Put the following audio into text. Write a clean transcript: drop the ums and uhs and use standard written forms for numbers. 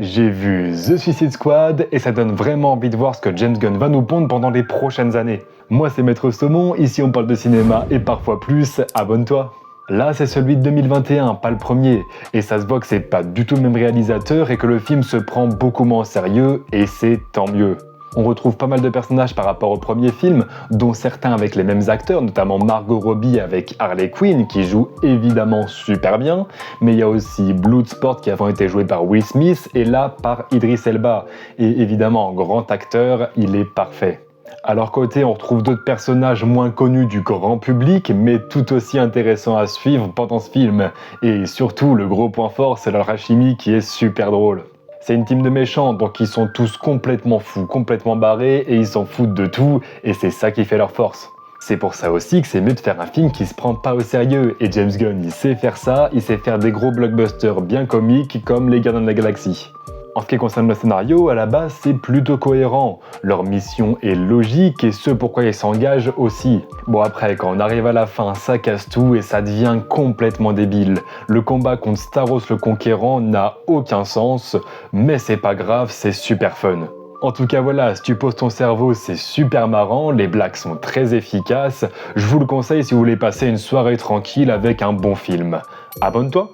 J'ai vu The Suicide Squad et ça donne vraiment envie de voir ce que James Gunn va nous pondre pendant les prochaines années. Moi c'est Maître Saumon, ici on parle de cinéma et parfois plus, abonne-toi. Là c'est celui de 2021, pas le premier, et ça se voit que c'est pas du tout le même réalisateur et que le film se prend beaucoup moins au sérieux, et c'est tant mieux. On retrouve pas mal de personnages par rapport au premier film, dont certains avec les mêmes acteurs, notamment Margot Robbie avec Harley Quinn, qui joue évidemment super bien, mais il y a aussi Bloodsport qui avant été joué par Will Smith, et là par Idris Elba. Et évidemment, en grand acteur, il est parfait. À leur côté, on retrouve d'autres personnages moins connus du grand public, mais tout aussi intéressants à suivre pendant ce film. Et surtout, le gros point fort, c'est leur alchimie qui est super drôle. C'est une team de méchants, donc ils sont tous complètement fous, complètement barrés, et ils s'en foutent de tout, et c'est ça qui fait leur force. C'est pour ça aussi que c'est mieux de faire un film qui se prend pas au sérieux, et James Gunn il sait faire ça, il sait faire des gros blockbusters bien comiques comme Les Gardiens de la Galaxie. En ce qui concerne le scénario, à la base c'est plutôt cohérent. Leur mission est logique et ce pourquoi ils s'engagent aussi. Bon après, quand on arrive à la fin, ça casse tout et ça devient complètement débile. Le combat contre Staros le Conquérant n'a aucun sens, mais c'est pas grave, c'est super fun. En tout cas voilà, si tu poses ton cerveau, c'est super marrant, les blagues sont très efficaces. Je vous le conseille si vous voulez passer une soirée tranquille avec un bon film. Abonne-toi!